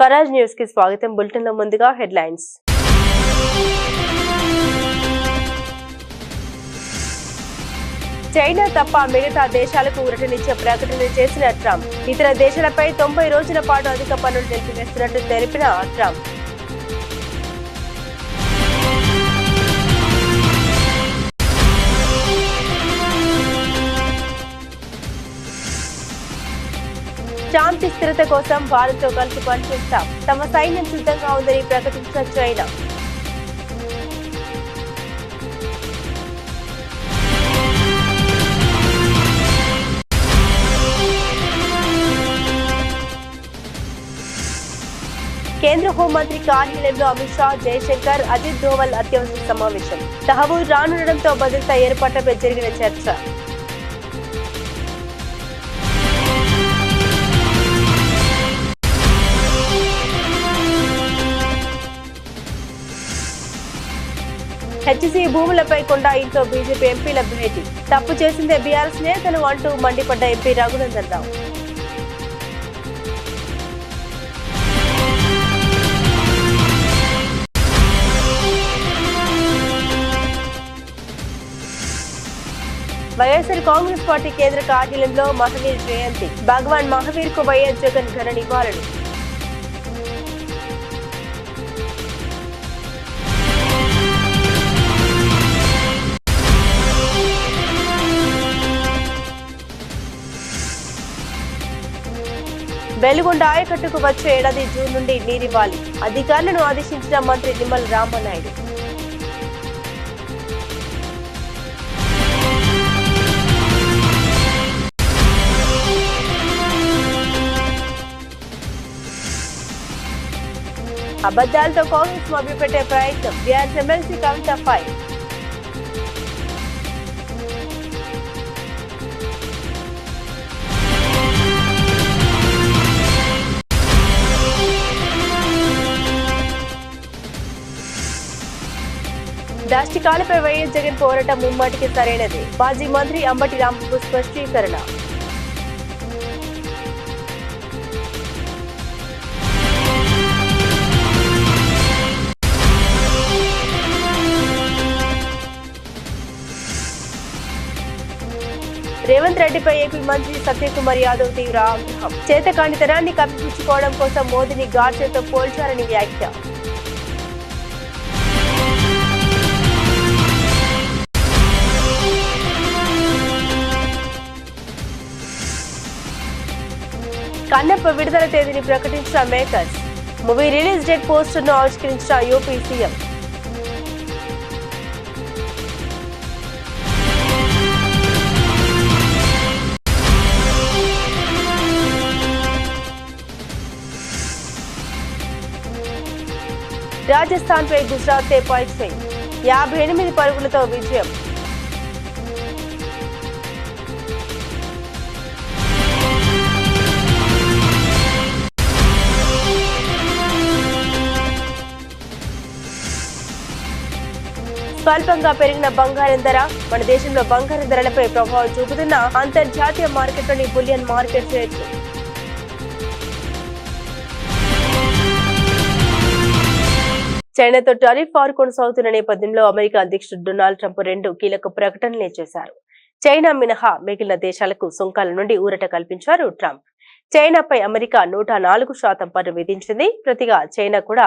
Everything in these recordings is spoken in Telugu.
స్వరాజ్ న్యూస్ కి స్వాగతం. బులెటిన్ లో ముందుగా హెడ్లైన్స్. చైనా తప్ప మిగతా దేశాలకు ఊరటనిచ్చే ప్రకటన చేసిన ట్రంప్. ఇతర దేశాలపై 90 రోజుల పాటు అధిక పన్నులు నిలిపివేస్తున్నట్టు తెలిపిన ట్రంప్. శాంతి స్థిరత కోసం భారత్తో కలిసి పనిచేస్తాం. తమ సైన్యం సిద్ధంగా ఉందని ప్రకటించిన చైనా. కేంద్ర హోంమంత్రి కార్యాలయంలో అమిత్ షా, జయశంకర్, అజిత్ దోవల్ అత్యవసర సమావేశం. తహబూర్ రానుండడంతో భద్రతా ఏర్పాట్లపై జరిగిన చర్చ. హెచ్సీ భూములపై కొండా ఇంట్లో బీజేపీ ఎంపీల భేటీ. తప్పు చేసిందే బీఆర్ఎస్ నేతలు అంటూ మండిపడ్డ ఎంపీ రఘునందన్ రావు. వైఎస్ఆర్ కాంగ్రెస్ పార్టీ కేంద్ర కార్యాలయంలో మహావీర్ జయంతి. భగవాన్ మహావీర్ కు వైఎస్ జగన్ ఘన నివాళులు. వెలుగొండ ఆయకట్టుకు వచ్చే ఏడాది జూన్ నుండి నీరివ్వాలి. అధికారులను ఆదేశించిన మంత్రి నిమ్మల రామనాయుడు. అబద్దాలతో కాంగ్రెస్ మభ్యపెట్టే ప్రయత్నం. బీఆర్ఎస్ ఎమ్మెల్సీ కవిత ఫైర్. దాష్టికాలపై వైఎస్ జగన్ పోరాటం ముమ్మాటికి సరైనది. మాజీ మంత్రి అంబటి రాంబాబు స్పష్టీకరణ. రేవంత్ రెడ్డిపై ఏపీ మంత్రి సత్యకుమార్ యాదవ్ తీవ్ర ఆగ్రహం. చేతకానితనాన్ని కప్పిపుచ్చుకోవడం కోసం మోదీని గాడ్సేతో పోల్చారని వ్యాఖ్య. కన్నప్ప విడుదల తేదీని ప్రకటించిన makers. Movie release date poster ను ఆవిష్కరించిన యూపీ సీఎం. రాజస్థాన్ పై గుజరాత్ పై 58 పరుగులతో విజయం. స్వల్పంగా పెరిగిన బంగారం ధర. మన దేశంలో బంగారం ధరలపై ప్రభావం చూపుతున్న అంతర్జాతీయ మార్కెట్లోని బులియన్ మార్కెట్ రేట్లు. చైనాతో టారిఫ్ వార్ కొనసాగుతున్న నేపథ్యంలో అమెరికా అధ్యక్షుడు డొనాల్డ్ ట్రంప్ 2 కీలక ప్రకటనలే చేశారు. చైనా మినహా మిగిలిన దేశాలకు సుంకాల నుండి ఊరట కల్పించారు ట్రంప్. చైనాపై అమెరికా 104% పన్ను విధించింది. ప్రతిగా చైనా కూడా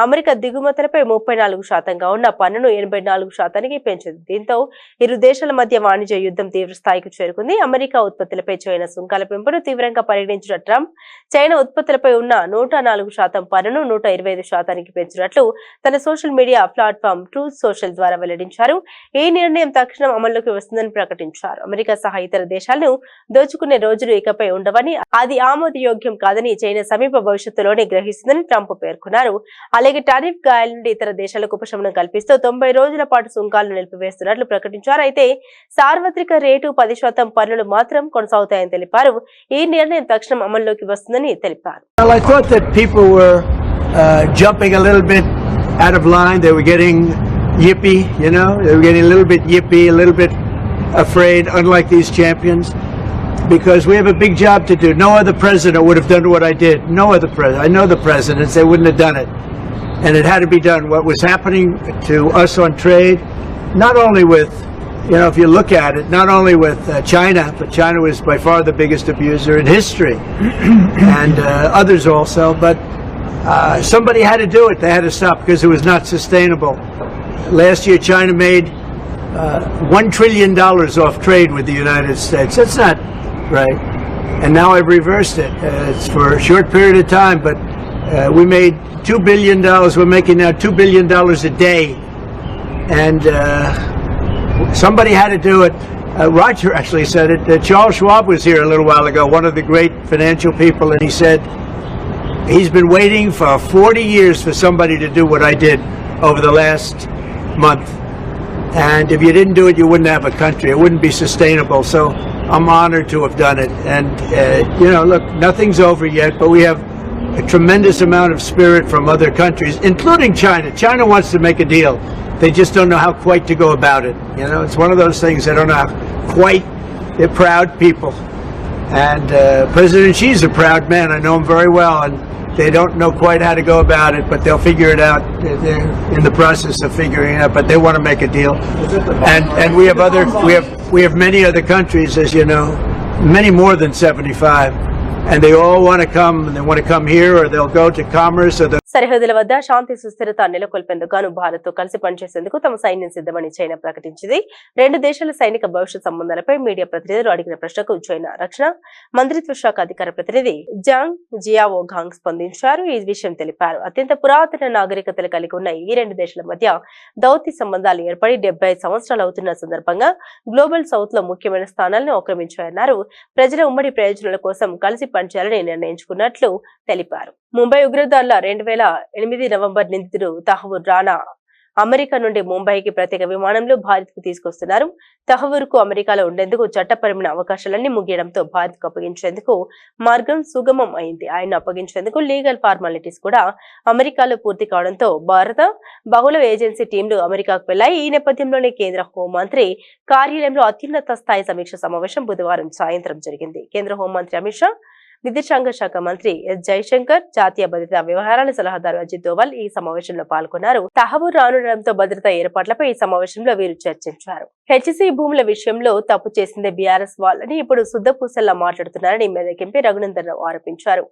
అమెరికా దిగుమతులపై 34%గా ఉన్న పన్నును 84%కి పెంచింది. దీంతో ఇరు దేశాల మధ్య వాణిజ్య యుద్ధం తీవ్ర స్థాయికి చేరుకుంది. అమెరికా ఉత్పత్తులపై చైనా సుంకాల పెంపును తీవ్రంగా పరిగణించిన ట్రంప్ చైనా ఉత్పత్తులపై ఉన్న 104% పన్నును 125%కి పెంచినట్లు తన social media platform truth social ద్వారా వెల్లడించారు. ఈ నిర్ణయం తక్షణం అమల్లోకి వస్తుందని ప్రకటించారు. అమెరికా సహా ఇతర దేశాలను దోచుకునే రోజులు ఇకపై ఉండవని, అది ఆమోదయోగ్యం కాదని చైనా సమీప భవిష్యత్తులోనే గ్రహిస్తుందని ట్రంప్ పేర్కొన్నారు. అలాగే టారిఫ్ గాయాల నుండి ఇతర దేశాలకు ఉపశమనం కల్పిస్తూ 90 రోజుల పాటు సుంకాలను నిలిపివేస్తున్నట్లు ప్రకటించారు. అయితే సార్వత్రిక రేటు 10% పన్నులు మాత్రం కొనసాగుతాయని తెలిపారు. ఈ నిర్ణయం తక్షణం అమల్లోకి వస్తుందని తెలిపారు. Out of line, they were getting yippy, they were getting a little bit yippy, a little bit afraid, unlike these champions. because we have a big job to do. No other president would have done what I did. No other president. I know the presidents, they wouldn't have done it. And it had to be done. What was happening to us on trade, not only with, if you look at it, not only with China, but China was by far the biggest abuser in history, and others also, but somebody had to do it. They had to stop because it was not sustainable. Last year, China made $1 trillion off trade with the United States. That's not right. And now I've reversed it. It's for a short period of time, but we made $2 billion. We're making now $2 billion a day. And somebody had to do it. Roger actually said it. Charles Schwab was here a little while ago, one of the great financial people, and he said he's been waiting for 40 years for somebody to do what I did over the last month. And if you didn't do it, you wouldn't have a country. It wouldn't be sustainable. So I'm honored to have done it. And, look, nothing's over yet, but we have a tremendous amount of spirit from other countries, including China. China wants to make a deal. They just don't know how quite to go about it. It's one of those things they don't know how quite. They're proud people. And President Xi's a proud man. I know him very well. And they don't know quite how to go about it, but they'll figure it out. They're in the process of figuring it out, but they want to make a deal. And we have many other countries, as you know, many more than 75, and they all want to come, and they want to come here, or they'll go to commerce, or సరిహద్దుల వద్ద శాంతి సుస్థిరత నెలకొల్పేందుకు గాను భారత్ తో కలిసి పనిచేసేందుకు తమ సైన్యం సిద్ధమని చైనా ప్రకటించింది. రెండు దేశాల సైనిక భవిష్యత్ సంబంధాలపై మీడియా ప్రతినిధులు అడిగిన ప్రశ్నకు చైనా రక్షణ మంత్రిత్వ శాఖ అధికార ప్రతినిధి జాంగ్ జియావోగాంగ్ స్పందించారు. ఈ విషయం తెలిపారు. అత్యంత పురాతన నాగరికతలు కలిగి ఉన్న ఈ రెండు దేశాల మధ్య దౌత్య సంబంధాలు ఏర్పడి 75 సంవత్సరాలు అవుతున్న సందర్భంగా గ్లోబల్ సౌత్ లో ముఖ్యమైన స్థానాలను ఆక్రమించాయన్నారు. ప్రజల ఉమ్మడి ప్రయోజనాల కోసం కలిసి పనిచేయాలని నిర్ణయించుకున్నట్లు తెలిపారు. ముంబై ఉగ్రదాడుల 2008 నవంబర్ నిందితుడు తహవూర్ రానా అమెరికా నుండి ముంబైకి ప్రత్యేక విమానంలో భారత్ కు తీసుకొస్తున్నారు. తహవూర్ కు అమెరికాలో ఉండేందుకు చట్టపరమైన అవకాశాలన్నీ ముగియడంతో భారత్ కు అప్పగించేందుకు మార్గం సుగమం అయింది. ఆయన అప్పగించేందుకు లీగల్ ఫార్మాలిటీస్ కూడా అమెరికాలో పూర్తి కావడంతో భారత బహుళ ఏజెన్సీ టీంలు అమెరికాకు వెళ్లాయి. ఈ నేపథ్యంలోనే కేంద్ర హోంమంత్రి కార్యాలయంలో అత్యున్నత స్థాయి సమీక్ష సమావేశం బుధవారం సాయంత్రం జరిగింది. కేంద్ర హోంమంత్రి అమిత్ షా, విదేశాంగ శాఖ మంత్రి ఎస్ జైశంకర్, జాతీయ భద్రతా వ్యవహారాల సలహాదారు అజిత్ దోవల్ ఈ సమావేశంలో పాల్గొన్నారు. తహవూర్ రానుండడంతో భద్రతా ఏర్పాట్లపై ఈ సమావేశంలో వీరు చర్చించారు. హెచ్సీ భూముల విషయంలో తప్పు చేసిందే బీఆర్ఎస్ వాళ్ళని ఇప్పుడు శుద్ధపూసల్లా మాట్లాడుతున్నారని మెదక్ ఎంపీ రఘునందన్ రావు ఆరోపించారు.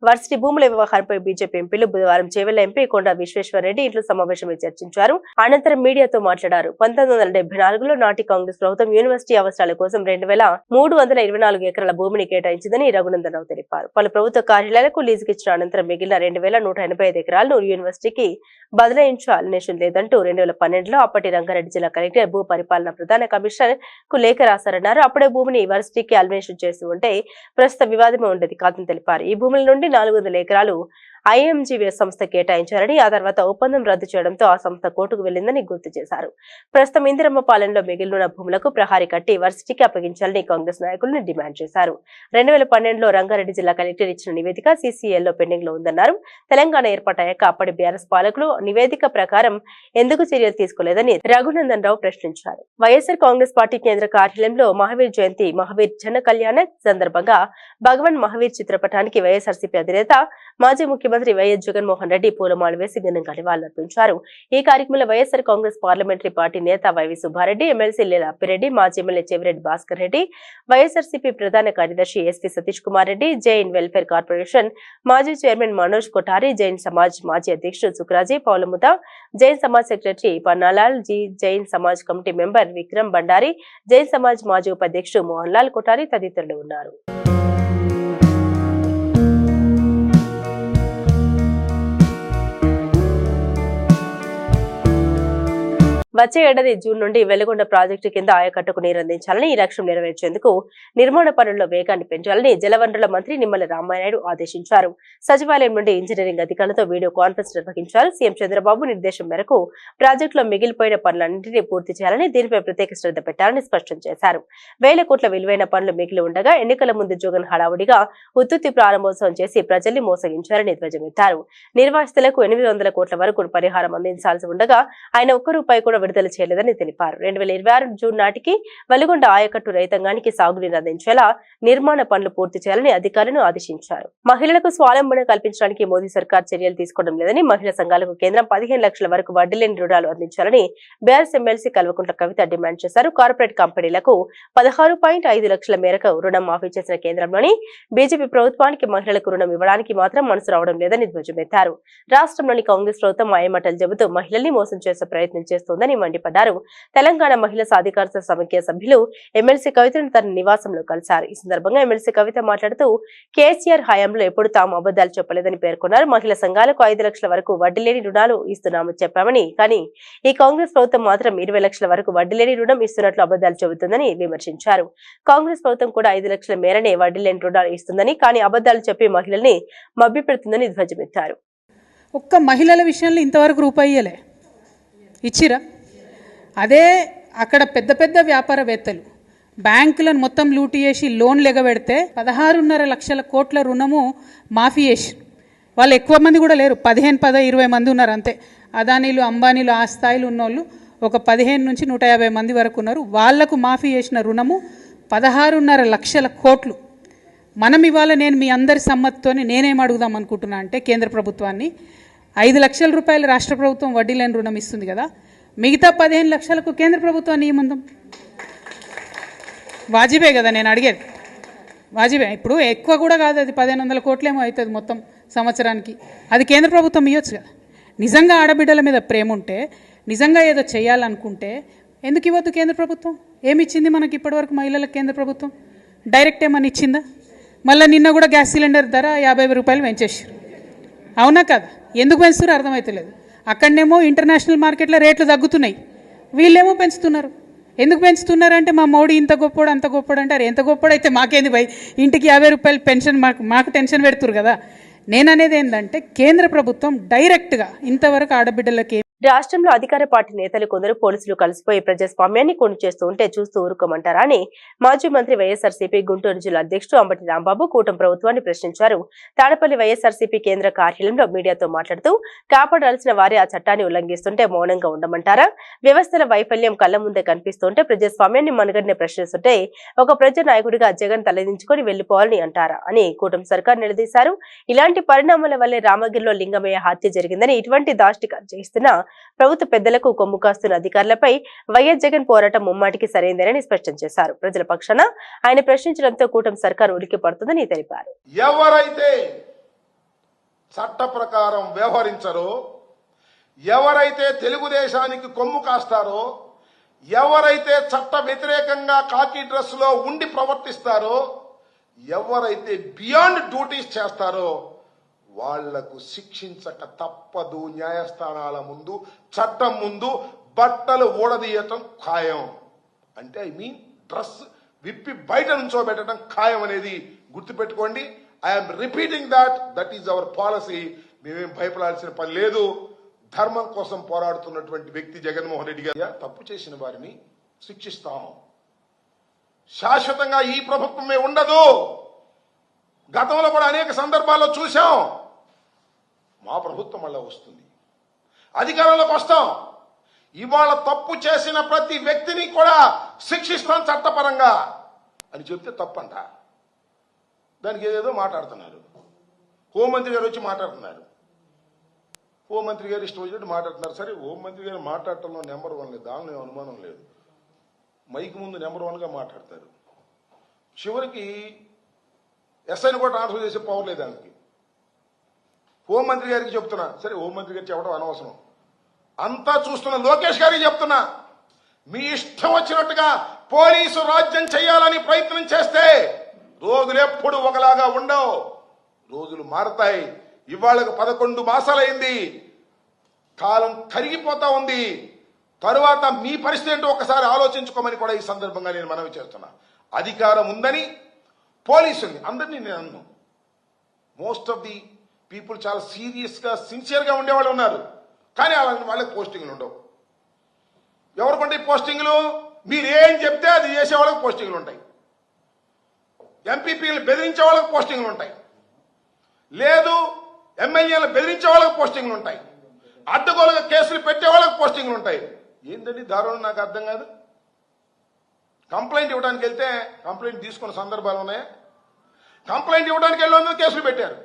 వర్సిటీ భూముల వ్యవహారంపై బీజేపీ ఎంపీలు బుధవారం చేవెళ్ల ఎంపీ కొండ విశ్వేశ్వరరెడ్డి ఇంట్లో సమావేశంలో చర్చించారు. అనంతరం మీడియాతో మాట్లాడారు. 1974లో నాటి కాంగ్రెస్ ప్రభుత్వం యూనివర్సిటీ అవసరాల కోసం 2324 ఎకరాల భూమిని కేటాయించిందని రఘునందన్ రావు తెలిపారు. పలు ప్రభుత్వ కార్యాలయాలకు లీజుకిచ్చిన అనంతరం మిగిలిన 2185 ఎకరాలను యూనివర్సిటీకి బదలాయించాలనే లేదంటూ 2012లో అప్పటి రంగారెడ్డి జిల్లా కలెక్టర్ భూ పరిపాలన ప్రధాన కమిషనర్ కు లేఖ రాశారన్నారు. అప్పుడే భూమిని యూనివర్సిటీకి అల్మినేషన్ చేసి ఉంటే ప్రస్తుత వివాదమే ఉండేది కాదని తెలిపారు. ఈ భూముల నుండి 400 ఎకరాలు ఐఎంజీ సంస్థ కేటాయించారని, ఆ తర్వాత ఒప్పందం రద్దు చేయడంతో ఆ సంస్థ కోర్టుకు వెళ్లిందని గుర్తు చేశారు. ప్రస్తుతం ఇందిరమ్మ పాలనలో మిగిలిన భూములకు ప్రహారీ కట్టి వర్సిటీకి అప్పగించాలని కాంగ్రెస్ నాయకులను డిమాండ్ చేశారు. 2012లో రంగారెడ్డి జిల్లా కలెక్టర్ ఇచ్చిన నివేదిక సీసీఎల్లో పెండింగ్ లో ఉందన్నారు. తెలంగాణ ఏర్పాటయ్యాక అప్పటి బీఆర్ఎస్ పాలకులు నివేదిక ప్రకారం ఎందుకు చర్యలు తీసుకోలేదని రఘునందన్ రావు ప్రశ్నించారు. వైఎస్ఆర్ కాంగ్రెస్ పార్టీ కేంద్ర కార్యాలయంలో మహావీర్ జయంతి మహావీర్ జన కళ్యాణ సందర్భంగా భగవాన్ మహావీర్ చిత్రపటానికి వైఎస్ఆర్సీపీ అధినేత మాజీ ముఖ్యమంత్రి వైఎస్ జగన్మోహన్ రెడ్డి పూలమాల వేసి ఘనంగా నివాళులర్పించారు. ఈ కార్యక్రమంలో వైఎస్ఆర్ కాంగ్రెస్ పార్లమెంటరీ పార్టీ నేత వైవి సుబ్బారెడ్డి, ఎమ్మెల్సీ లీలా అప్పిరెడ్డి, మాజీ ఎమ్మెల్యే చెవిరెడ్డి భాస్కర్ రెడ్డి, వైఎస్ఆర్సీపీ ప్రధాన కార్యదర్శి SP Satish Kumar Reddy, Jain welfare corporation మాజీ చైర్మన్ మనోజ్ కొఠారి, జైన్ సమాజ్ మాజీ అధ్యక్షుడు సుక్రాజీ పౌలముత, Jain Samaj secretary Pannalal ji, Jain Samaj committee member Vikram Bhandari, Jain Samaj మాజీ ఉపాధ్యక్షుడు మోహన్ లాల్ కొఠారి తదితరులు ఉన్నారు. వచ్చే ఏడాది జూన్ నుండి వెలుగొండ ప్రాజెక్టు కింద ఆయకట్టుకు నీరందించాలని, ఈ లక్ష్యం నెరవేర్చేందుకు నిర్మాణ పనుల్లో వేగాన్ని పెంచాలని జలవనరుల మంత్రి నిమ్మల రామానాయుడు ఆదేశించారు. సచివాలయం నుండి ఇంజనీరింగ్ అధికారులతో వీడియో కాన్ఫరెన్స్ నిర్వహించారు. సీఎం చంద్రబాబు నిర్దేశం మేరకు ప్రాజెక్టులో మిగిలిపోయిన పనులన్నింటినీ పూర్తి చేయాలని, దీనిపై ప్రత్యేక శ్రద్ధ పెట్టాలని స్పష్టం చేశారు. 1000 కోట్ల విలువైన పనులు మిగిలి ఉండగా ఎన్నికల ముందు జగన్ హడావుడిగా ఉత్తుత్తి ప్రారంభోత్సవం చేసి ప్రజల్ని మోసగించారని ధ్వజమెత్తారు. నిర్వాసితులకు 800 కోట్ల వరకు పరిహారం అందించాల్సి ఉండగా ఆయన ఒక్క రూపాయి కూడా విడుదల చేయలేదని తెలిపారు. 2026 జూన్ నాటికి వెలుగొండ ఆయకట్టు రైతాంగానికి సాగునీరు అందించేలా నిర్మాణ పనులు పూర్తి చేయాలని అధికారులను ఆదేశించారు. మహిళలకు స్వావలంబన కల్పించడానికి మోదీ సర్కార్ చర్యలు తీసుకోవడం లేదని, మహిళా సంఘాలకు కేంద్రం 15 లక్షల వరకు వడ్డీ లేని రుణాలు అందించాలని BRS MLC Kalvakuntla Kavitha demand చేశారు. కార్పొరేట్ కంపెనీలకు 16.5 లక్షల మేరకు రుణం మాఫీ చేసిన కేంద్రంలోని బీజేపీ ప్రభుత్వానికి మహిళలకు రుణం ఇవ్వడానికి మాత్రం మనసు రావడం లేదని ధ్వజమెత్తారు. రాష్ట్రంలోని కాంగ్రెస్ ప్రభుత్వం మాయమాటలు చెబుతూ మహిళల్ని మోసం చేసే ప్రయత్నం చేస్తోందని మండిపడ్డారు. తెలంగాణ మహిళా సాధికారత సమైక్య సభ్యులు ఎమ్మెల్సీ కవితను తన నివాసంలో కలిశారు. ఈ సందర్భంగా ఎమ్మెల్సీ కవిత మాట్లాడుతూ కేసీఆర్ హయాంలో ఎప్పుడు తాము అబద్దాలు చెప్పలేదని పేర్కొన్నారు. మహిళా సంఘాలకు 5 లక్షల వరకు వడ్డీ లేని రుణాలు ఇస్తున్నామని చెప్పామని, కానీ ఈ కాంగ్రెస్ ప్రభుత్వం మాత్రం 20 లక్షల వరకు వడ్డీ లేని రుణం ఇస్తున్నట్లు అబద్దాలు చెబుతుందని విమర్శించారు. కాంగ్రెస్ ప్రభుత్వం కూడా 5 లక్షల మేరనే వడ్డీ లేని రుణాలు ఇస్తుందని, కానీ అబద్దాలు చెప్పి మహిళల్ని మభ్యపెడుతుందని ధ్వజమెత్తారు. ఒక్క మహిళల విషయంలో ఇంతవరకు రూపాయి ఇయ్యలే, ఇచ్చిరా? అదే అక్కడ పెద్ద పెద్ద వ్యాపారవేత్తలు బ్యాంకులను మొత్తం లూటీ చేసి లోన్లు ఎగబెడితే 16.5 లక్షల కోట్ల రుణము మాఫీ చేసి, వాళ్ళు ఎక్కువ మంది కూడా లేరు, 15-20 మంది ఉన్నారు అంతే. అదానీలు అంబానీలు ఆ స్థాయిలో ఉన్నోళ్ళు ఒక 15 నుంచి 150 మంది వరకు ఉన్నారు. వాళ్లకు మాఫీ చేసిన రుణము 16.5 లక్షల కోట్లు. మనం ఇవాళ నేను మీ అందరి సమ్మతితోనే నేనేం అడుగుదాం అనుకుంటున్నా అంటే, కేంద్ర ప్రభుత్వాన్ని 5 లక్షల రూపాయలు రాష్ట్ర ప్రభుత్వం వడ్డీ లేని రుణం ఇస్తుంది కదా, మిగతా 15 లక్షలకు కేంద్ర ప్రభుత్వాన్ని ఏమందాం? వాజిబే కదా నేను అడిగేది, వాజిబే. ఇప్పుడు ఎక్కువ కూడా కాదు, అది 1500 కోట్లేమో అవుతుంది మొత్తం సంవత్సరానికి. అది కేంద్ర ప్రభుత్వం ఇవ్వచ్చు కదా. నిజంగా ఆడబిడ్డల మీద ప్రేమ ఉంటే, నిజంగా ఏదో చేయాలనుకుంటే ఎందుకు ఇవ్వద్దు కేంద్ర ప్రభుత్వం? ఏమి ఇచ్చింది మనకి ఇప్పటివరకు మహిళలకు కేంద్ర ప్రభుత్వం? డైరెక్ట్ ఏమని ఇచ్చిందా? మళ్ళీ నిన్న కూడా గ్యాస్ సిలిండర్ ధర 50 రూపాయలు పెంచేసారు. అవునా కదా? ఎందుకు పెంచుతారో అర్థమవుతలేదు. అక్కడనేమో ఇంటర్నేషనల్ మార్కెట్లో రేట్లు తగ్గుతున్నాయి, వీళ్ళేమో పెంచుతున్నారు. ఎందుకు పెంచుతున్నారు అంటే, మా మోడీ ఇంత గొప్పోడు అంత గొప్పోడు అంటారు. ఎంత గొప్పోడైతే మాకేంది భయ్, ఇంటికి 50 రూపాయలు పెన్షన్ మాకు టెన్షన్ పెడుతురు కదా. నేననేది ఏంటంటే, కేంద్ర ప్రభుత్వం డైరెక్ట్గా ఇంతవరకు ఆడబిడ్డలకి రాష్ట్రంలో అధికార పార్టీ నేతలు కొందరు పోలీసులు కలిసిపోయి ప్రజాస్వామ్యాన్ని కొను చేస్తూ ఉంటే చూస్తూ ఊరుకోమంటారా అని మాజీ మంత్రి వైఎస్ఆర్సీపీ గుంటూరు జిల్లా అధ్యక్షుడు అంబటి రాంబాబు కూటమి ప్రభుత్వాన్ని ప్రశ్నించారు. తాడపల్లి వైఎస్ఆర్సీపీ కేంద్ర కార్యాలయంలో మీడియాతో మాట్లాడుతూ, కాపాడాల్సిన వారే ఆ చట్టాన్ని ఉల్లంఘిస్తుంటే మౌనంగా ఉండమంటారా? వ్యవస్థల వైఫల్యం కళ్ల ముందే కనిపిస్తుంటే ప్రజాస్వామ్యాన్ని మనగడనే ప్రశ్నిస్తుంటే ఒక ప్రజా నాయకుడిగా జగన్ తలదించుకొని వెళ్లిపోవాలని అంటారా అని కూటమి సర్కార్ నిలదీశారు. ఇలాంటి పరిణామాల వల్లే రామగిరిలో లింగమయ్య హత్య జరిగిందని, ఇటువంటి దాష్టికాలు చేస్తున్న ప్రభుత్వ పెద్దలకు కొమ్ము కాస్తున్న అధికారులపై వైఎస్ జగన్ పోరాటం ముమ్మాటికి సరైందేనని స్పష్టం చేశారు. ప్రజల పక్షాన ఆయన ప్రశ్నించడంతో కూటమి సర్కారు ఉలికి పడుతుందని తెలిపారు. ఎవరైతే చట్ట ప్రకారం వ్యవహరించరో, ఎవరైతే తెలుగుదేశానికి కొమ్ము కాస్తారో, ఎవరైతే చట్ట వ్యతిరేకంగా కాకి డ్రెస్ లో ఉండి ప్రవర్తిస్తారో, ఎవరైతే బియాండ్ డ్యూటీస్ చేస్తారో వాళ్లకు శిక్షించక తప్పదు. న్యాయస్థానాల ముందు, చట్టం ముందు బట్టలు ఊడదీయటం ఖాయం. అంటే డ్రెస్ విప్పి బయట నుంచోబెట్టడం ఖాయం అనేది గుర్తుపెట్టుకోండి. I'm repeating that is our policy. మేమేం భయపడాల్సిన పని లేదు. ధర్మం కోసం పోరాడుతున్నటువంటి వ్యక్తి జగన్మోహన్ రెడ్డి గారు. తప్పు చేసిన వారిని శిక్షిస్తాం. శాశ్వతంగా ఈ ప్రభుత్వమే ఉండదు. గతంలో కూడా అనేక సందర్భాల్లో చూశాం. మా ప్రభుత్వం మళ్ళా వస్తుంది, అధికారంలోకి వస్తాం. ఇవాళ తప్పు చేసిన ప్రతి వ్యక్తిని కూడా శిక్షిస్తాం చట్టపరంగా అని చెప్తే తప్పంట. దానికి ఏదేదో మాట్లాడుతున్నారు. హోంమంత్రి గారు వచ్చి మాట్లాడుతున్నారు. హోంమంత్రి గారు ఇష్టం వచ్చినట్టు మాట్లాడుతున్నారు. సరే, హోంమంత్రి గారు మాట్లాడటంలో నెంబర్ 1 లేదు, దానిలో అనుమానం లేదు. మైక్ ముందు నెంబర్ 1గా మాట్లాడతారు. చివరికి ఎస్ఐని కూడా ట్రాన్స్ఫర్ చేసే పవర్ లేదు దానికి. హోంమంత్రి గారికి చెప్తున్నా, సరే హోంమంత్రి గారికి చెప్పడం అనవసరం, అంతా చూస్తున్న లోకేష్ గారికి చెప్తున్నా, మీ ఇష్టం వచ్చినట్టుగా పోలీసు రాజ్యం చేయాలని ప్రయత్నం చేస్తే రోజులు ఎప్పుడు ఒకలాగా ఉండవు. రోజులు మారతాయి. ఇవాళకు 11 మాసాలైంది. కాలం కరిగిపోతా ఉంది. తరువాత మీ పరిస్థితి ఏంటో ఒకసారి ఆలోచించుకోమని కూడా ఈ సందర్భంగా నేను మనవి చేస్తున్నా. అధికారం ఉందని పోలీసుల్ని అందరినీ నేను అన్ను. మోస్ట్ ఆఫ్ ది పీపుల్ చాలా సీరియస్ గా, సిన్సియర్ గా ఉండేవాళ్ళు ఉన్నారు. కానీ అలాంటి వాళ్ళకి పోస్టింగ్లు ఉండవు. ఎవరికంటే పోస్టింగ్లు? మీరు ఏం చెప్తే అది చేసే వాళ్ళకి పోస్టింగ్లు ఉంటాయి. ఎంపీపీలు బెదిరించే వాళ్ళకి పోస్టింగ్లు ఉంటాయి. లేదు, ఎమ్మెల్యేలు బెదిరించే వాళ్ళకి పోస్టింగ్లు ఉంటాయి. అడ్డగోలుగా కేసులు పెట్టే వాళ్ళకి పోస్టింగ్లు ఉంటాయి. ఏంటండి దారుణం నాకు అర్థం కాదు. కంప్లైంట్ ఇవ్వడానికి వెళ్తే కంప్లైంట్ తీసుకున్న సందర్భాలు ఉన్నాయా? కంప్లైంట్ ఇవ్వడానికి వెళ్ళి కేసులు పెట్టారు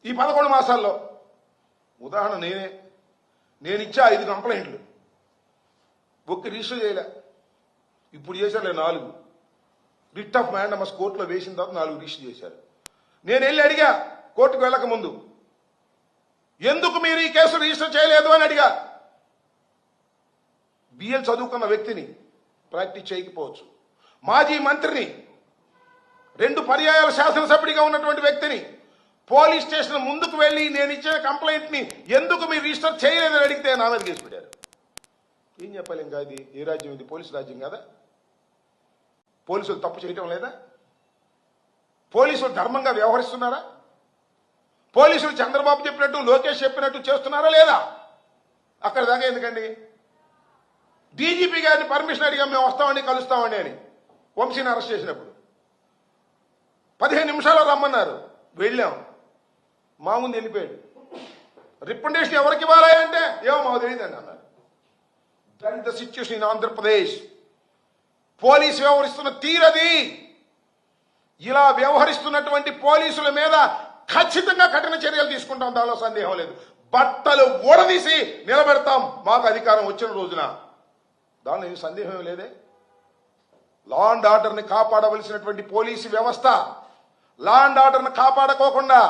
ఈ 11 మాసాల్లో. ఉదాహరణ నేను ఇచ్చా 5 కంప్లైంట్లు, ఒక్క రిజిస్టర్ చేయలే. ఇప్పుడు చేశారులే 4. రిట్ ఆఫ్ మ్యాండమస్ కోర్టులో వేసిన తర్వాత 4 రిజిస్టర్ చేశారు. నేను వెళ్ళి అడిగా కోర్టుకు వెళ్ళక ముందు, ఎందుకు మీరు ఈ కేసు రిజిస్టర్ చేయలేదు అని అడిగా. బిఎల్ చదువుకున్న వ్యక్తిని, ప్రాక్టీస్ చేయకపోవచ్చు, మాజీ మంత్రిని, 2 పర్యాయాల శాసనసభ్యుడిగా ఉన్నటువంటి వ్యక్తిని పోలీస్ స్టేషన్ ముందుకు వెళ్లి నేను ఇచ్చిన కంప్లైంట్ ని ఎందుకు మీరు రిజిస్టర్ చేయలేదని అడిగితే నా మీద కేసు పెట్టారు. ఏం చెప్పాలి ఇంకా? ఇది ఏ రాజ్యం? ఇది పోలీసు రాజ్యం కదా? పోలీసులు తప్పు చేయటం లేదా? పోలీసులు ధర్మంగా వ్యవహరిస్తున్నారా? పోలీసులు చంద్రబాబు చెప్పినట్టు, లోకేష్ చెప్పినట్టు చేస్తున్నారా లేదా? అక్కడ దాకా ఎందుకండి? డీజీపీ గారిని పర్మిషన్ అడిగా, మేము వస్తామండి, కలుస్తామండి అని వంశీని అరెస్ట్ చేసినప్పుడు 15 నిమిషాల్లో రమ్మన్నారు, వెళ్ళాం, మా ముందు వెళ్ళిపోయాడు. రికమెండేషన్ ఎవరికి ఇవ్వాలి అంటే ఏమో మాకు తెలియదండి అన్నారు. That is the situation in Andhra Pradesh. Police వ్యవహరిస్తున్న తీరది. ఇలా వ్యవహరిస్తున్నటువంటి పోలీసుల మీద ఖచ్చితంగా కఠిన చర్యలు తీసుకుంటాం, దానిలో సందేహం లేదు. బట్టలు ఊడదీసి నిలబెడతాం మాకు అధికారం వచ్చిన రోజున, దానిలో ఏం సందేహం లేదే. లా అండ్ ఆర్డర్ని కాపాడవలసినటువంటి పోలీసు వ్యవస్థ లా అండ్ ఆర్డర్ని కాపాడుకోకుండా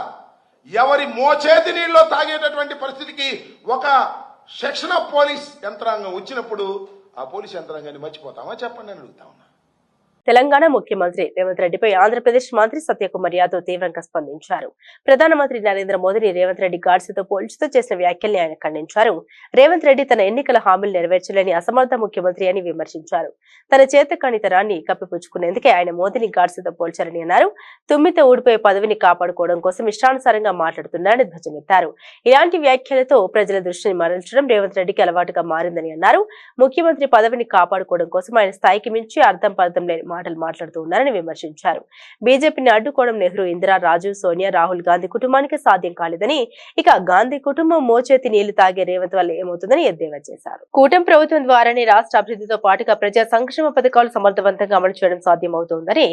ఎవరి మోచేతి నీళ్ళలో తాగేటటువంటి పరిస్థితికి ఒక సెక్షన్ ఆఫ్ పోలీస్ యంత్రాంగం వచ్చినప్పుడు ఆ పోలీస్ యంత్రాంగాన్ని మర్చిపోతామా చెప్పండి అని అడుగుతా ఉన్నా. తెలంగాణ ముఖ్యమంత్రి రేవంత్ రెడ్డిపై ఆంధ్రప్రదేశ్ మంత్రి సత్యకుమార్ యాదవ్ తీవ్రంగా స్పందించారు. ప్రధానమంత్రి నరేంద్ర మోదీని రేవంత్ రెడ్డి గాడ్సేతో పోల్చుతూ చేసిన వ్యాఖ్యల్ని ఆయన ఖండించారు. రేవంత్ రెడ్డి తన ఎన్నికల హామీలు నెరవేర్చలేని అసమర్థ ముఖ్యమంత్రి అని విమర్శించారు. తన చేతకాని తరాన్ని కప్పిపుచ్చుకునేందుకే ఆయన మోదీని గాడ్సేతో పోల్చారని అన్నారు. తుమ్మితో ఊడిపోయే పదవిని కాపాడుకోవడం కోసం ఇష్టానుసారంగా మాట్లాడుతున్నారని ధ్వజమెత్తారు. ఇలాంటి వ్యాఖ్యలతో ప్రజల దృష్టిని మరల్చడం రేవంత్ రెడ్డికి అలవాటుగా మారిందని అన్నారు. ముఖ్యమంత్రి పదవిని కాపాడుకోవడం కోసం ఆయన స్థాయికి మించి అర్థం పర్థం లేని మాటలు మాట్లాడుతూ ఉన్నారని విమర్శించారు. బీజేపీని అడ్డుకోవడం నెహ్రూ, ఇందిరా, రాజీవ్, సోనియా, రాహుల్ గాంధీ కుటుంబానికి సాధ్యం కాలేదని, ఇక గాంధీ కుటుంబం మోచేతి నీళ్లు తాగే రేవంత్ వల్ల ఏమవుతుందని ఎద్దేవా చేశారు. కూటమి ప్రభుత్వం ద్వారానే రాష్ట్ర అభివృద్ధితో పాటుగా ప్రజా సంక్షేమ పథకాలు సమర్థవంతంగా అమలు చేయడం సాధ్యమవుతోందని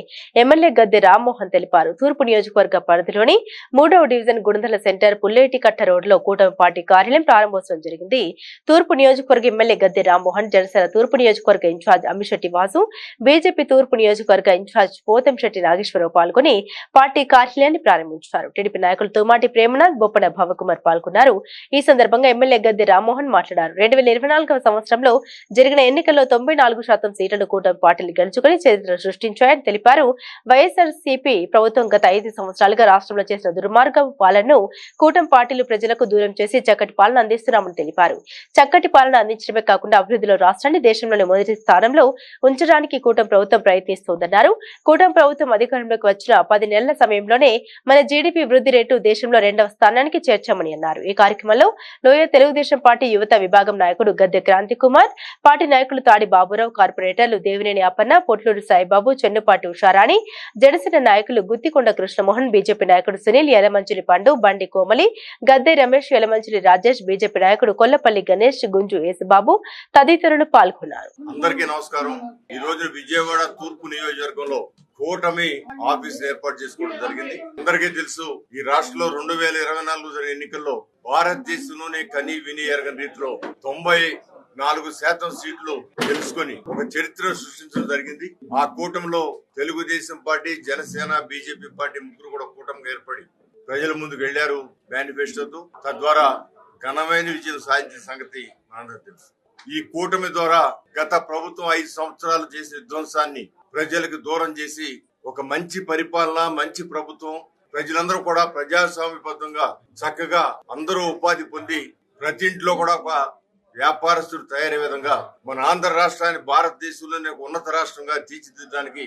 ఎమ్మెల్యే గద్దె రామ్మోహన్ తెలిపారు. తూర్పు నియోజకవర్గ పరిధిలోని 3వ డివిజన్ గుణదల సెంటర్ పుల్లేటికట్ట రోడ్లో కూటమి పార్టీ కార్యాలయం ప్రారంభోత్సవం జరిగింది. తూర్పు నియోజకవర్గ ఎమ్మెల్యే గద్దె రామ్మోహన్, జనసేన తూర్పు నియోజకవర్గ ఇన్ఛార్జ్ అమ్మిశెట్టి వాసు, బీజేపీ తూర్పు నియోజకవర్గ ఇన్ఛార్జ్ పోతంశెట్టి నాగేశ్వరరావు పాల్గొని పార్టీ కార్యాలయాన్ని ప్రారంభించారు. టీడీపీ నాయకులు తోమాటి ప్రేమనాథ్, బొప్పన భవకుమార్ పాల్గొన్నారు. ఈ సందర్భంగా ఎమ్మెల్యే గద్దె రామ్మోహన్ మాట్లాడారు. 2024వ సంవత్సరంలో జరిగిన ఎన్నికల్లో 94% సీట్లను కూటమి పార్టీలు గెలుచుకుని చరిత్ర సృష్టించాయని తెలిపారు. వైఎస్ఆర్సీపీ ప్రభుత్వం గత 5 సంవత్సరాలుగా రాష్ట్రంలో చేసిన దుర్మార్గ పాలనను కూటమి పార్టీలు ప్రజలకు దూరం చేసి చక్కటి పాలన అందిస్తున్నామని తెలిపారు. చక్కటి పాలన అందించడమే కాకుండా అభివృద్ధిలో రాష్ట్రాన్ని దేశంలోని మొదటి స్థానంలో ఉంచడానికి కూటమి ప్రభుత్వం ప్రయత్నిస్తోందన్నారు. కూటమి ప్రభుత్వం అధికారంలోకి వచ్చిన 10 నెలల సమయంలోనే మన జీడీపీ వృద్ధి రేటు దేశంలో 2వ స్థానానికి చేర్చామని అన్నారు. ఈ కార్యక్రమంలో లోయ తెలుగుదేశం పార్టీ యువత విభాగం నాయకుడు గద్దె క్రాంతి కుమార్, పార్టీ నాయకులు తాడి బాబురావు, కార్పొరేటర్లు దేవినేని అప్పన్న, పొట్లూరు సాయిబాబు, చెన్నుపాటి ఉషారాణి, జనసేన నాయకులు గుత్తికొండ కృష్ణమోహన్, బీజేపీ నాయకుడు సునీల్, యలమంచిలి పండు, బండి కోమలి, గద్దె రమేష్, యలమంచిలి రాజేష్, బీజేపీ నాయకుడు కొల్లపల్లి గణేష్, గుంజు యేసుబాబు తదితరులు పాల్గొన్నారు. అందరికీ నమస్కారం. ఈ రోజు విజయవాడ తూర్పు నియోజకవర్గంలో కూటమి ఆఫీస్ ఏర్పాటు చేసుకోవడం జరిగింది. అందరికీ తెలుసు, ఈ రాష్ట్రంలో 2024 జరిగిన ఎన్నికల్లో భారతదేశంలోనే కనీ విని ఎరగని రీతిలో 94% సీట్లు గెలుచుకొని ఒక చరిత్ర సృష్టించడం జరిగింది. ఆ కూటమిలో Telugu Desam party, Janasena, BJP party ముగ్గురు కూడా కూటమిగా ఏర్పడి ప్రజల ముందుకు వెళ్లారు మేనిఫెస్టోతో. తద్వారా ఘనమైన విజయం సాధించిన సంగతి మనందరికీ తెలుసు. ఈ కూటమి ద్వారా గత ప్రభుత్వం 5 సంవత్సరాలు చేసిన విధ్వంసాన్ని ప్రజలకు దూరం చేసి ఒక మంచి పరిపాలన, మంచి ప్రభుత్వం, ప్రజలందరూ కూడా ప్రజాస్వామ్యబద్ధంగా చక్కగా అందరూ ఉపాధి పొంది ప్రతి ఇంట్లో కూడా ఒక వ్యాపారస్తుడు తయారయ్యే విధంగా మన ఆంధ్ర రాష్ట్రాన్ని భారతదేశంలోనే ఒక ఉన్నత రాష్ట్రంగా తీర్చిదిద్దడానికి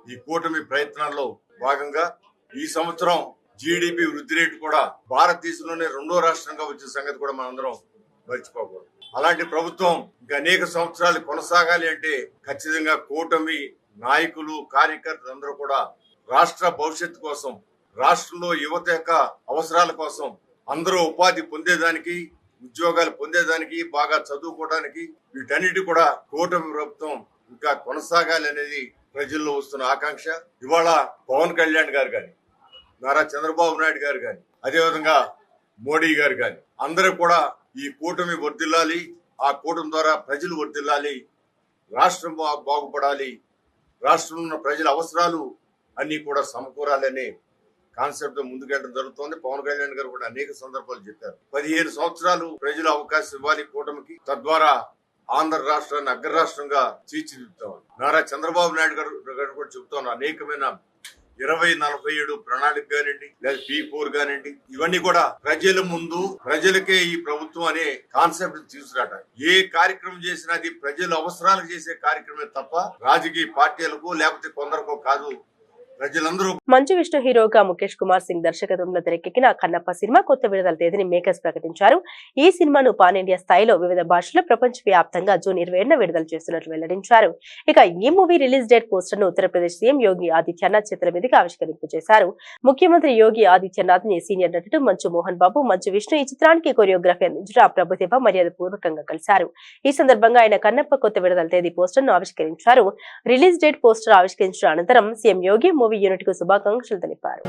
ఈ కూటమి ప్రయత్నాల్లో భాగంగా ఈ సంవత్సరం జీడీపీ వృద్ధి రేటు కూడా భారతదేశంలోనే 2వ రాష్ట్రంగా వచ్చిన సంగతి కూడా మనందరం మర్చిపోకూడదు. అలాంటి ప్రభుత్వం ఇంకా అనేక సంవత్సరాలు కొనసాగాలి అంటే ఖచ్చితంగా కూటమి నాయకులు, కార్యకర్తలు అందరూ కూడా రాష్ట్ర భవిష్యత్తు కోసం, రాష్ట్రంలో యువత యొక్క అవసరాల కోసం, అందరూ ఉపాధి పొందేదానికి, ఉద్యోగాలు పొందేదానికి, బాగా చదువుకోవడానికి, వీటన్నిటి కూడా కూటమి ప్రభుత్వం ఇంకా కొనసాగాలి అనేది ప్రజల్లో వస్తున్న ఆకాంక్ష. ఇవాళ పవన్ కళ్యాణ్ గారు కానీ, నారా చంద్రబాబు నాయుడు గారు కానీ, అదేవిధంగా మోడీ గారు కానీ అందరూ కూడా ఈ కూటమి వర్ధిల్లాలి, ఆ కూటమి ద్వారా ప్రజలు వర్ధిల్లాలి, రాష్ట్రం బాగుపడాలి, రాష్ట్రంలో ఉన్న ప్రజల అవసరాలు అన్ని కూడా సమకూరాలని కాన్సెప్ట్ ముందుకెళ్ళడం జరుగుతోంది. పవన్ కళ్యాణ్ గారు కూడా అనేక సందర్భాలు చెప్పారు. 15 సంవత్సరాలు ప్రజలు అవకాశం ఇవ్వాలి కూటమికి, తద్వారా ఆంధ్ర రాష్ట్రాన్ని అగ్ర రాష్ట్రంగా తీర్చిదిద్దుతామని నారా చంద్రబాబు నాయుడు గారు కూడా చెబుతున్నారు. అనేకమైన 2047 ప్రణాళిక కానివ్వండి, లేదా P4 కానివ్వండి, ఇవన్నీ కూడా ప్రజల ముందు ప్రజలకే ఈ ప్రభుత్వం అనే కాన్సెప్ట్ తీసుకురాట. ఏ కార్యక్రమం చేసినా అది ప్రజల అవసరాలకు చేసే కార్యక్రమే తప్ప రాజకీయ పార్టీలకు లేకపోతే కొందరికో కాదు. ప్రజలందరూ. మంచు విష్ణు హీరోగా ముఖేష్ కుమార్ సింగ్ దర్శకత్వంలో తెరకెక్కిన కన్నప్ప సినిమా కొత్త విడుదల తేదీని మేకర్స్ ప్రకటించారు. ఈ సినిమాను పాన్ ఇండియా స్థాయిలో వివిధ భాషల్లో ప్రపంచ వ్యాప్తంగా జూన్ 27న విడుదల చేస్తున్నట్లు వెల్లడించారు. ఇక ఈ మూవీ రిలీజ్ డేట్ పోస్టర్ ను ఉత్తరప్రదేశ్ సీఎం యోగి ఆదిత్యనాథ్ చేతుల మీదుగా ఆవిష్కరింపు చేశారు. ముఖ్యమంత్రి యోగి ఆదిత్యనాథ్ ని సీనియర్ నటుడు మంచు మోహన్ బాబు, మంచు విష్ణు ఈ చిత్రానికి కొరియోగ్రఫీ అందించిన ప్రభుదేవ మర్యాద పూర్వకంగా కలిశారు. ఈ సందర్భంగా ఆయన కన్నప్ప కొత్త విడుదల తేదీ పోస్టర్ ను ఆవిష్కరించారు. రిలీజ్ డేట్ పోస్టర్ ఆవిష్కరించిన అనంతరం సీఎం యోగి మూవీ యూనిట్ కు శుభాకాంక్షలు తెలిపారు.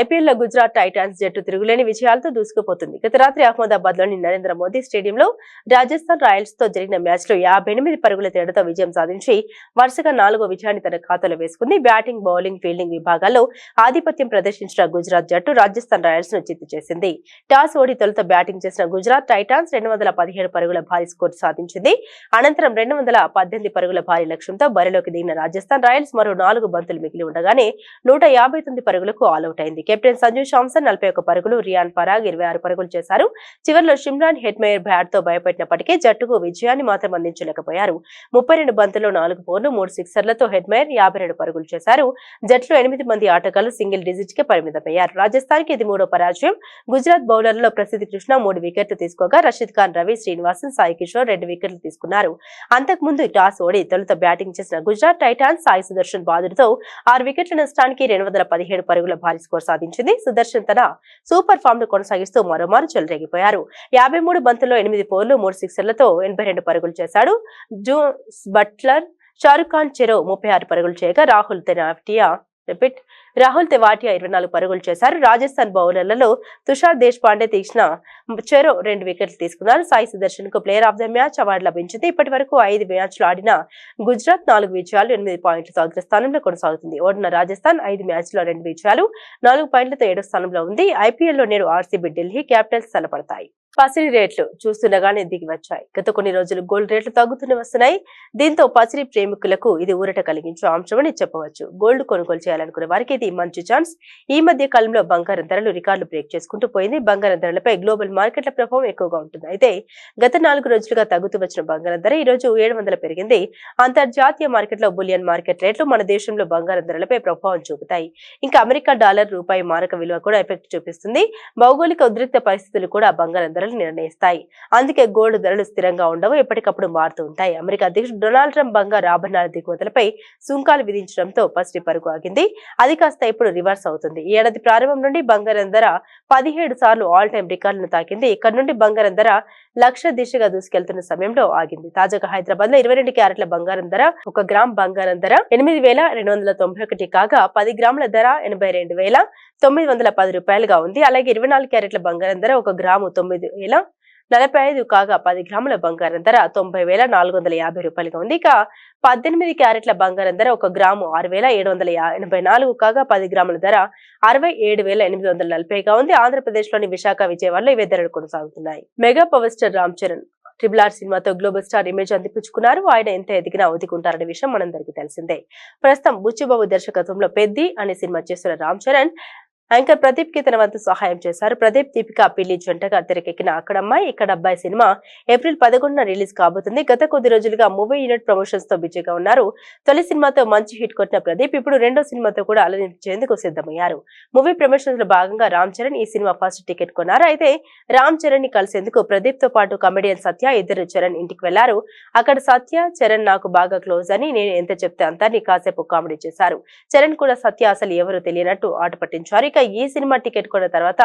ఐపీఎల్ లో గుజరాత్ టైటాన్స్ జట్టు తిరుగులేని విజయాలతో దూసుకుపోతుంది. గత రాత్రి అహ్మదాబాద్ లోని నరేంద్ర మోదీ స్టేడియంలో రాజస్థాన్ రాయల్స్ తో జరిగిన మ్యాచ్ లో 58 పరుగుల తేడాతో విజయం సాధించి వరుసగా 4వ విజయాన్ని తన ఖాతాలో వేసుకుంది. బ్యాటింగ్, బౌలింగ్, ఫీల్డింగ్ విభాగాల్లో ఆధిపత్యం ప్రదర్శించిన గుజరాత్ జట్టు రాజస్థాన్ రాయల్స్ ను చిత్తు చేసింది. టాస్ ఓడి తొలుత బ్యాటింగ్ చేసిన గుజరాత్ టైటాన్స్ 217 పరుగుల భారీ స్కోర్ సాధించింది. అనంతరం 218 పరుగుల భారీ లక్ష్యంతో బరిలోకి దిగిన రాజస్థాన్ రాయల్స్ మరో 4 బంతులు మిగిలి ఉండగానే 159 పరుగులకు ఆల్అౌట్ అయింది. కెప్టెన్ సంజు శాంసన్ 41 పరుగులు, రియాన్ పరాగ్ 26 పరుగులు చేశారు. చివరిలో షిమ్రాన్ హెట్మేయర్ బ్యాట్ తో భయపెట్టినప్పటికీ జట్టుకు విజయాన్ని మాత్రం అందించలేకపోయారు. 32 బంతుల్లో 4 ఫోర్లు, 3 సిక్సర్లతో హెట్మేయర్ 52 పరుగులు చేశారు. జట్టులో 8 మంది ఆటగాళ్లు సింగిల్ డిజిట్ కి పరిమితమయ్యారు. రాజస్థాన్ కి ఇది 3వ పరాజయం. గుజరాత్ బౌలర్లలో ప్రసిద్ధి కృష్ణ 3 వికెట్లు తీసుకోగా రషీద్ ఖాన్, రవి, శ్రీనివాసన్, సాయి కిషోర్ 2 వికెట్లు తీసుకున్నారు. అంతకుముందు టాస్ ఓడి తొలుత బ్యాటింగ్ చేసిన గుజరాత్ టైటాన్స్ సాయి సుదర్శన్ బాదుడుతో 6 వికెట్ల నష్టానికి 217 పరుగుల భారీ స్కోర్ సాధించింది. సుదర్శన్ తన సూపర్ ఫామ్ ను కొనసాగిస్తూ మరోమారు చెలరేగిపోయారు. 53 బంతుల్లో 8 ఫోర్లు, 3 సిక్సర్లతో 82 పరుగులు చేశాడు. జోస్ బట్లర్, షారుఖ్ ఖాన్ చెరో 36 పరుగులు చేయగా రాహుల్ తెవాటియా 24 పరుగులు చేశారు. రాజస్థాన్ బౌలర్లలో తుషార్ దేశ్ పాండే, తీక్ష్ణ చెరో 2 వికెట్లు తీసుకున్నారు. సాయి సుదర్శన్ కు player of the match award లభించింది. ఇప్పటి వరకు 5 మ్యాచ్లు ఆడిన గుజరాత్ 4 విజయాలు, 8 పాయింట్లతో అగ్రస్థానంలో కొనసాగుతుంది. ఓడిన రాజస్థాన్ 5 మ్యాచ్ల్లో 2 విజయాలు, 4 పాయింట్లతో 7వ స్థానంలో ఉంది. ఐపీఎల్ లో నేడు ఆర్సీబీ, ఢిల్లీ క్యాపిటల్స్ తలపడతాయి. పసిడి రేట్లు చూస్తుండగానే దిగి వచ్చాయి. గత కొన్ని రోజులు గోల్డ్ రేట్లు తగ్గుతూనే వస్తున్నాయి. దీంతో పసిడి ప్రేమికులకు ఇది ఊరట కలిగించే అంశమని చెప్పవచ్చు. గోల్డ్ కొనుగోలు చేయాలనుకునే వారికి ఇది మంచి ఛాన్స్. ఈ మధ్య కాలంలో బంగారం ధరలు రికార్డులు బ్రేక్ చేసుకుంటూ పోయింది. బంగారం ధరలపై గ్లోబల్ మార్కెట్ల ప్రభావం ఎక్కువగా ఉంటుంది. అయితే గత 4 రోజులుగా తగ్గుతూ వచ్చిన బంగారం ధర ఈ రోజు 700 పెరిగింది. అంతర్జాతీయ మార్కెట్లో బులియన్ మార్కెట్ రేట్లు మన దేశంలో బంగారం ధరలపై ప్రభావం చూపుతాయి. ఇంకా అమెరికా డాలర్, రూపాయి మారక విలువ కూడా ఎఫెక్ట్ చూపిస్తుంది. భౌగోళిక ఉద్రిక్త పరిస్థితులు కూడా బంగారం ధరలు నిర్ణయిస్తాయి. అందుకే గోల్డ్ ధరలు స్థిరంగా ఉండవు, ఎప్పటికప్పుడు మారుతూ ఉంటాయి. అమెరికా అధ్యక్షుడు డొనాల్డ్ ట్రంప్ బంగారు ఆభరణాల దిగుమతులపై సుంకాలు విధించడంతో పసిడి పరుగు ఆగింది. అది కాస్త ఇప్పుడు రివర్స్ అవుతుంది. ఈ ఏడాది ప్రారంభం నుండి బంగారం ధర 17 సార్లు ఆల్ టైమ్ రికార్డులను తాకింది. ఇక్కడ నుండి బంగారం ధర 1,00,000 దిశగా దూసుకెళ్తున్న సమయంలో ఆగింది. తాజాగా హైదరాబాద్ లో 22 క్యారెట్ల బంగారం ధర 1 గ్రామ్ బంగారం ధర 8,291 కాగా 10 గ్రాముల ధర 82,910 రూపాయలుగా ఉంది. అలాగే 24 క్యారెట్ల బంగారం ధర 1 గ్రాము 9,045 కాగా 10 గ్రాముల బంగారం ధర 90,450 రూపాయలుగా ఉంది. ఇక 18 క్యారెట్ల బంగారం ధర 1 గ్రాము 6,784 కాగా 10 గ్రాముల ధర 67,840గా ఉంది. ఆంధ్రప్రదేశ్ లోని విశాఖ, విజయవాడలో ఇవే ధరలు కొనసాగుతున్నాయి. Mega power star Ram Charan RRR సినిమాతో గ్లోబల్ స్టార్ ఇమేజ్ అందిపుచ్చుకున్నారు. ఆయన ఎంత ఎదిగినా ఒదిగుంటారనే విషయం మనందరికీ తెలిసిందే. ప్రస్తుతం బుచ్చిబాబు దర్శకత్వంలో పెద్ది అనే సినిమా చేస్తున్న రామ్ చరణ్ యాంకర్ ప్రదీప్ కి తన వంతు సహాయం చేశారు. ప్రదీప్, దీపిక పిల్లి జంటగా తెరకెక్కిన అక్కడమ్మాయి ఇక్కడ అబ్బాయి సినిమా ఏప్రిల్ 11న రిలీజ్ కాబోతుంది. గత కొద్ది రోజులుగా మూవీ యూనిట్ ప్రమోషన్స్ తో బిజీగా ఉన్నారు. తొలి సినిమాతో మంచి హిట్ కొట్టిన ప్రదీప్ ఇప్పుడు రెండో సినిమాతో కూడా అలరించేందుకు సిద్ధమయ్యారు. మూవీ ప్రమోషన్స్ లో భాగంగా రామ్ చరణ్ ఈ సినిమా ఫస్ట్ టికెట్ కొన్నారు. అయితే రామ్ చరణ్ ని కలిసేందుకు ప్రదీప్ తో పాటు కమెడియన్ సత్య ఇద్దరు చరణ్ ఇంటికి వెళ్లారు. అక్కడ సత్య, చరణ్ నాకు బాగా క్లోజ్ అని, నేను ఎంత చెప్తే అంతా ని కాసేపు కామెడీ చేశారు. చరణ్ కూడా సత్య అసలు ఎవరు తెలియనట్టు ఆట పట్టించారు. ఇక ఈ సినిమా టికెట్ కొన్న తర్వాత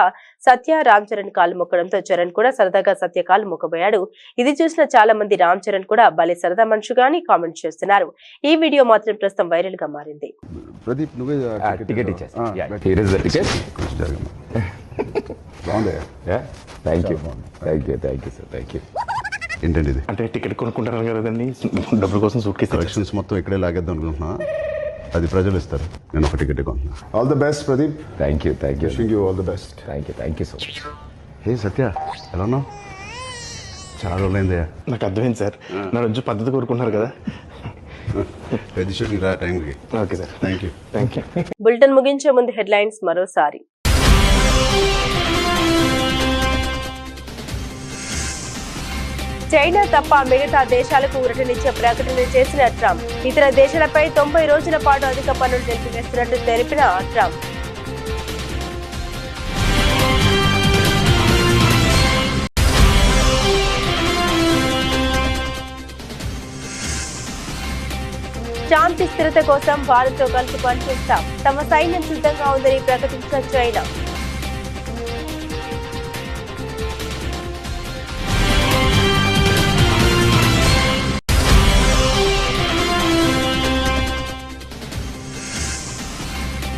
సత్య, రామ్ చరణ్ కాలు మొక్కడంతో చరణ్ కూడా సరదాగా సత్య కాలు మొక్కబోయాడు. ఇది చూసిన చాలా మంది రామ్ చరణ్ కూడా భలే సరదా మనుషుగా అని కామెంట్ చేస్తున్నారు. ఈ వీడియో మాత్రం ప్రస్తుతం వైరల్ గా మారింది. ప్రదీప్ నువ్వే టికెట్ ఇచ్చేస్తా. Here is the ticket. Thank you sir. Thank you. ఏంటండి ఇది? అంటే టికెట్ కొనుక్కుంటారు కదండి, డబ్బుల కోసం సూట్ కేసు కలెక్షన్స్ మొత్తం ఇక్కడే లాగేద్దాం అనుకుంటున్నా. అది ప్రజలు ఇస్తారు, నేను ఒక టికెట్ కొంటున్నా. All the best Pradeep. Thank you. Wishing you all the best. Thank you so much. Hey Satya, ఎలా ఉన్నావు? చాలా రోజులైందయ్యా. నాకు అర్థమైంది సార్, నా రోజు పద్ధతి కోరుకుంటున్నారు కదా. పెద్ద షూటింగ్ రా టైంకి. Okay sir, thank you. Bulletin ముగించే ముందు హెడ్లైన్స్ మరోసారి. చైనా తప్ప మిగతా దేశాలకు ఊరటనిచ్చే ప్రకటన చేసిన ట్రంప్. ఇతర దేశాలపై 90 రోజుల పాటు అధిక పన్నులు నిలిపివేస్తున్నట్టు తెలిపిన ట్రంప్. శాంతి స్థిరత కోసం భారత్ తో కలిసి పనిచేస్తాం. తమ సైన్యం సిద్ధంగా ఉందని ప్రకటించిన చైనా.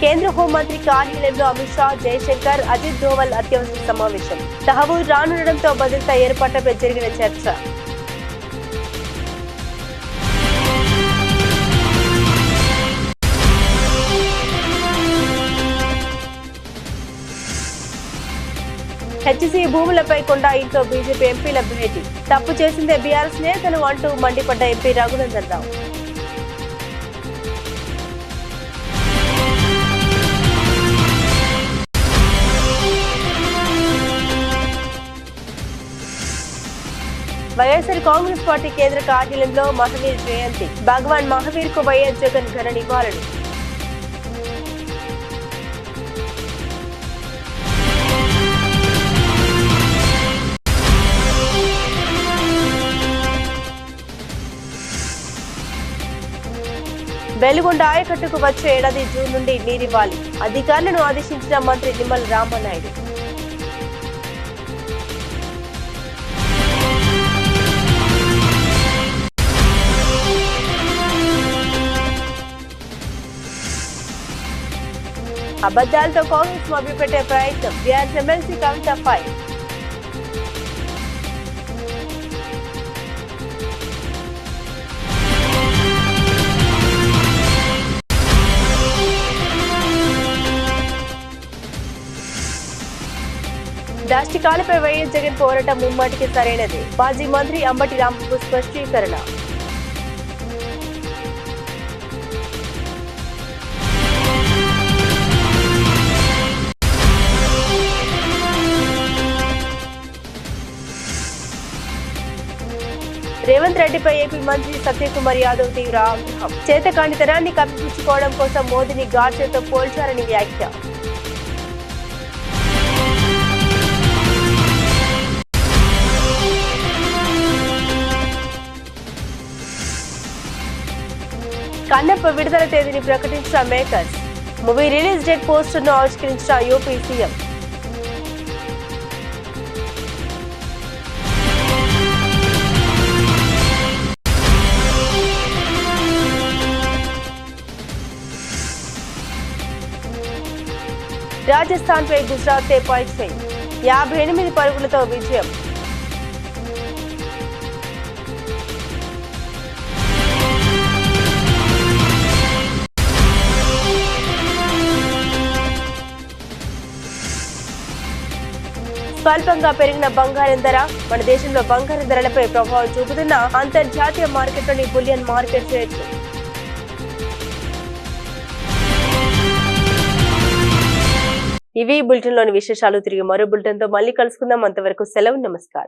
కేంద్ర హోంమంత్రి కార్యాలయంలో అమిత్ షా, జయశంకర్, అజిత్ దోవల్ అత్యవసర సమావేశం. తహవూర్ రానుండడంతో భద్రతా ఏర్పాట్లపై జరిగిన చర్చ. హెచ్సీ భూములపై కొండా ఇంట్లో బీజేపీ ఎంపీల భేటీ. తప్పు చేసిందే బీఆర్ఎస్ నేతలు అంటూ మండిపడ్డ ఎంపీ రఘునందన్ రావు. వైఎస్ఆర్ కాంగ్రెస్ పార్టీ కేంద్ర కార్యాలయంలో మహావీర్ జయంతి. భగవాన్ మహావీర్ కు వైఎస్ జగన్ ఘన నివాళులు. వెలుగొండ ఆయకట్టుకు వచ్చే ఏడాది జూన్ నుండి నీరివ్వాలి. అధికారులను ఆదేశించిన మంత్రి నిమ్మల రామనాయుడు. అబద్దాలతో కాంగ్రెస్ మభ్యపెట్టే ప్రయత్నం. బీఆర్ఎస్ ఎమ్మెల్సీ కవిత ఫైర్. దాష్టికాలపై వైఎస్ జగన్ పోరాటం ముమ్మాటికి సరైనదే. మాజీ మంత్రి అంబటి రాంబాబు స్పష్టీకరణ. రేవంత్ రెడ్డిపై ఏపీ మంత్రి సత్యకుమార్ యాదవ్ తీవ్ర ఆగ్రహం. చేతకానితనాన్ని కప్పిపుచ్చుకోవడం కోసం మోదీని గాడ్సేతో పోల్చారని వ్యాఖ్య. కన్నప్ప విడుదల తేదీని ప్రకటించిన మేకర్స్. మూవీ రిలీజ్ డేట్ పోస్టర్ను ఆవిష్కరించిన యూపీ సీఎం. రాజస్థాన్ పై గుజరాత్ పై 58 పరుగులతో విజయం. స్వల్పంగా పెరిగిన బంగారం ధర. మన దేశంలో బంగారం ధరలపై ప్రభావం చూపుతున్న అంతర్జాతీయ మార్కెట్లోని బులియన్ మార్కెట్ రేట్లు. ఇవి బులెటిన్ లోని విశేషాలు. తిరిగి మరో బులెటిన్ తో మళ్ళీ కలుసుకుందాం. అంతవరకు సెలవు. నమస్కారం.